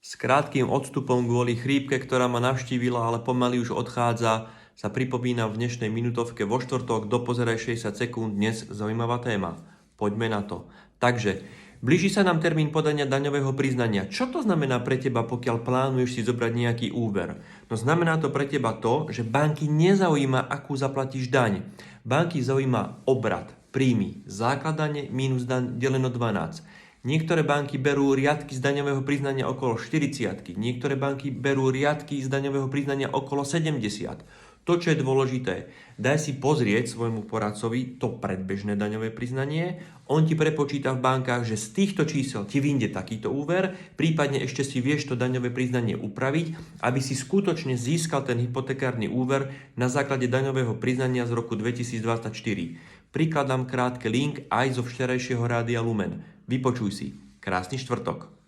S krátkým odstupom kvôli chrípke, ktorá ma navštívila, ale pomaly už odchádza, sa pripomínam v dnešnej minutovke vo štvrtok, dopozeraj 60 sekúnd, dnes zaujímavá téma. Poďme na to. Takže, blíži sa nám termín podania daňového priznania. Čo to znamená pre teba, pokiaľ plánuješ si zobrať nejaký úver? No znamená to pre teba to, že banky nezaujíma, akú zaplatíš daň. Banky zaujíma obrat, príjmy, základanie minus daň deleno 12. Niektoré banky berú riadky z daňového priznania okolo 40, niektoré banky berú riadky z daňového priznania okolo 70. To, čo je dôležité, daj si pozrieť svojmu poradcovi to predbežné daňové priznanie, on ti prepočíta v bankách, že z týchto čísel ti vyjde takýto úver, prípadne ešte si vieš to daňové priznanie upraviť, aby si skutočne získal ten hypotekárny úver na základe daňového priznania z roku 2024. Prikladám krátky link aj zo včerajšieho Rádia Lumen. Vypočuj si. Krásny štvrtok.